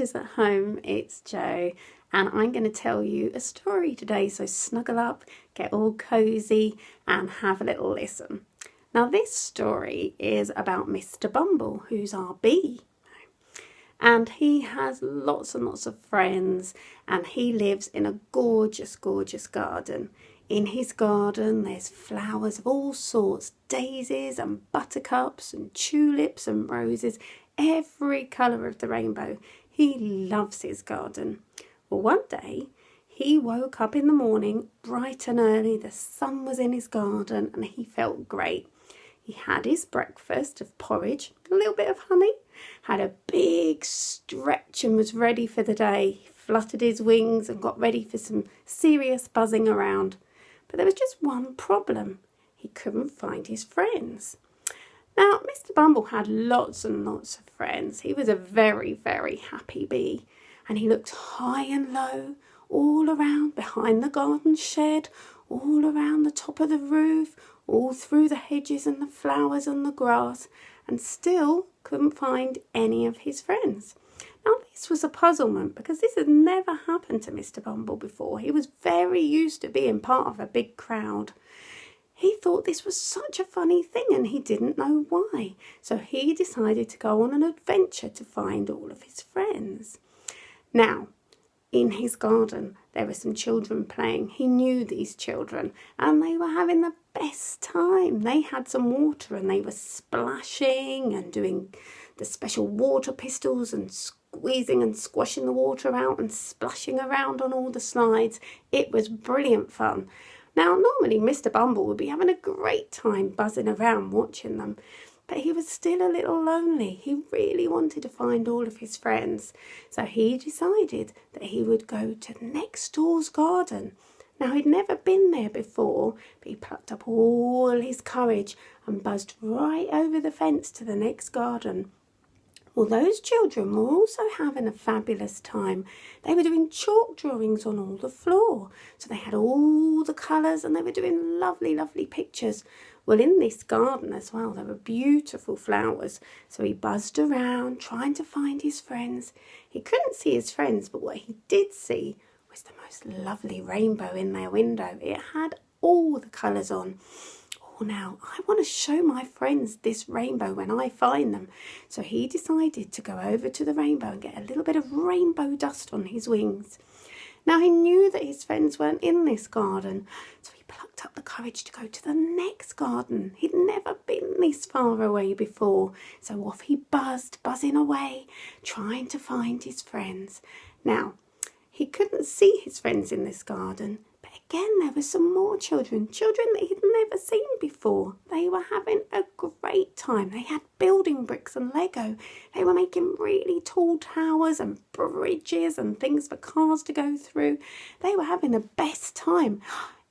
Adventures at Home, it's Jo, and I'm going to tell you a story today, so snuggle up, get all cozy and have a little listen. Now this story is about Mr Bumble, who's our bee, and he has lots and lots of friends, and he lives in a gorgeous, gorgeous garden. In his garden there's flowers of all sorts, daisies and buttercups and tulips and roses, every colour of the rainbow. He loves his garden. Well, one day he woke up in the morning bright and early, the sun was in his garden and he felt great. He had his breakfast of porridge, a little bit of honey, had a big stretch and was ready for the day. He fluttered his wings and got ready for some serious buzzing around. But there was just one problem. He couldn't find his friends. Now, Mr Bumble had lots and lots of friends. He was a very, very happy bee. And he looked high and low, all around behind the garden shed, all around the top of the roof, all through the hedges and the flowers and the grass, and still couldn't find any of his friends. Now this was a puzzlement because this had never happened to Mr Bumble before. He was very used to being part of a big crowd. He thought this was such a funny thing and he didn't know why. So he decided to go on an adventure to find all of his friends. Now, in his garden, there were some children playing. He knew these children and they were having the best time. They had some water and they were splashing and doing the special water pistols and squeezing and squashing the water out and splashing around on all the slides. It was brilliant fun. Now, normally Mr Bumble would be having a great time buzzing around watching them, but he was still a little lonely. He really wanted to find all of his friends, so he decided that he would go to next door's garden. Now, he'd never been there before, but he plucked up all his courage and buzzed right over the fence to the next garden. Well, those children were also having a fabulous time. They were doing chalk drawings on all the floor. So they had all the colours and they were doing lovely, lovely pictures. Well, in this garden as well, there were beautiful flowers. So he buzzed around trying to find his friends. He couldn't see his friends, but what he did see was the most lovely rainbow in their window. It had all the colours on. Now, I want to show my friends this rainbow when I find them. So he decided to go over to the rainbow and get a little bit of rainbow dust on his wings. Now, he knew that his friends weren't in this garden, so he plucked up the courage to go to the next garden. He'd never been this far away before, so off he buzzed, buzzing away, trying to find his friends. Now, he couldn't see his friends in this garden, but again there were some more children that he'd never seen before. They were having a great time. They had building bricks and Lego. They were making really tall towers and bridges and things for cars to go through. They were having the best time.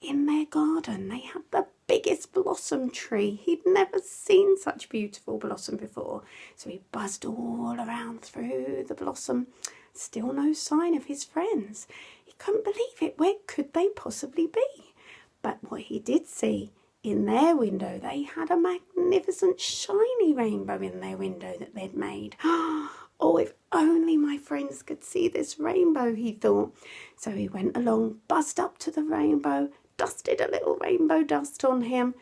In their garden they had the biggest blossom tree. He'd never seen such beautiful blossom before. So he buzzed all around through the blossom. Still no sign of his friends. He couldn't believe it. Where could they possibly be? But what he did see, in their window, they had a magnificent shiny rainbow in their window that they'd made. Oh, if only my friends could see this rainbow, he thought. So he went along, buzzed up to the rainbow, dusted a little rainbow dust on him,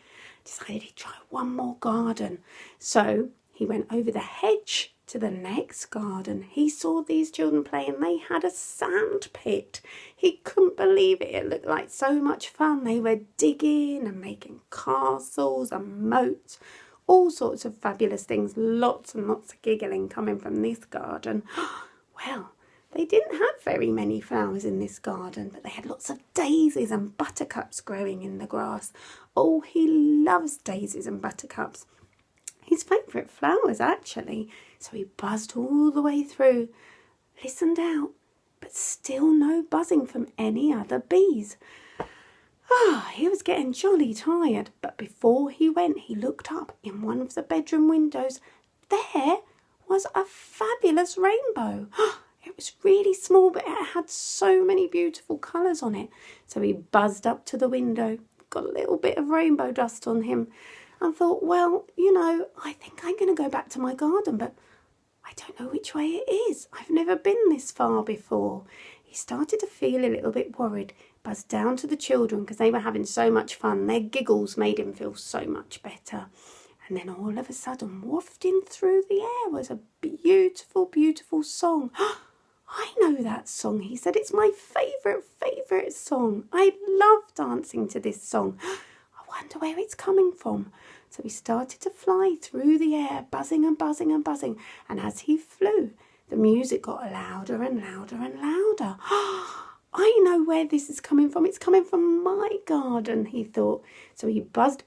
decided he'd try one more garden. So he went over the hedge to the next garden. He saw these children playing. They had a sand pit. He couldn't believe it. It looked like so much fun. They were digging and making castles and moats, all sorts of fabulous things. Lots and lots of giggling coming from this garden. Well, they didn't have very many flowers in this garden, but they had lots of daisies and buttercups growing in the grass. Oh, he loves daisies and buttercups. His favourite flowers, actually. So he buzzed all the way through, listened out, but still no buzzing from any other bees. He was getting jolly tired, but before he went, he looked up in one of the bedroom windows. There was a fabulous rainbow. It was really small, but it had so many beautiful colours on it. So he buzzed up to the window, got a little bit of rainbow dust on him, and thought, well, I think I'm going to go back to my garden, but I don't know which way it is. I've never been this far before. He started to feel a little bit worried, buzzed down to the children because they were having so much fun. Their giggles made him feel so much better. And then all of a sudden, wafting through the air was a beautiful, beautiful song. I know that song, he said. It's my favourite song. I love dancing to this song. I wonder where it's coming from. So he started to fly through the air, buzzing and buzzing and buzzing. And as he flew, the music got louder and louder and louder. I know where this is coming from. It's coming from my garden, he thought. So he buzzed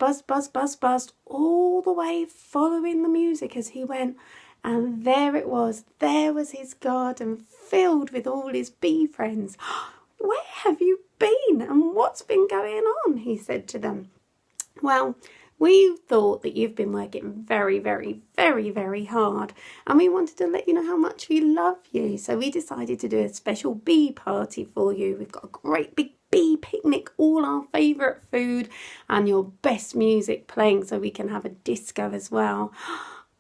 all the way, following the music as he went. And there it was. There was his garden filled with all his bee friends. Where have you been and what's been going on? He said to them. Well, we thought that you've been working very hard, and we wanted to let you know how much we love you. So we decided to do a special bee party for you. We've got a great big bee picnic, all our favourite food and your best music playing, so we can have a disco as well.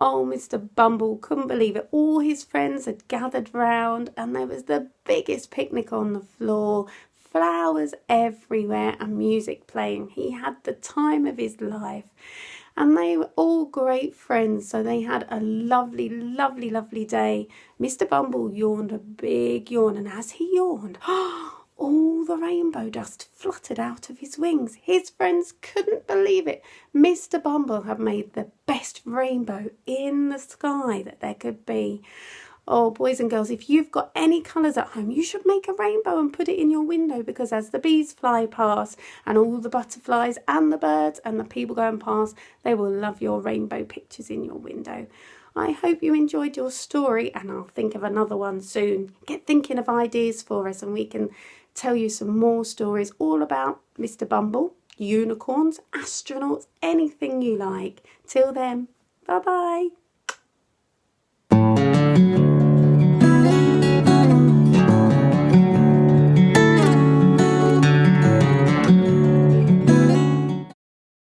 Oh, Mr Bumble couldn't believe it. All his friends had gathered round and there was the biggest picnic on the floor. Flowers everywhere and music playing. He had the time of his life. And they were all great friends, so they had a lovely day. Mr Bumble yawned a big yawn, and as he yawned, all the rainbow dust fluttered out of his wings. His friends couldn't believe it. Mr Bumble had made the best rainbow in the sky that there could be. Oh, boys and girls, if you've got any colours at home, you should make a rainbow and put it in your window, because as the bees fly past and all the butterflies and the birds and the people going past, they will love your rainbow pictures in your window. I hope you enjoyed your story, and I'll think of another one soon. Get thinking of ideas for us and we can tell you some more stories all about Mr Bumble, unicorns, astronauts, anything you like. Till then, bye-bye.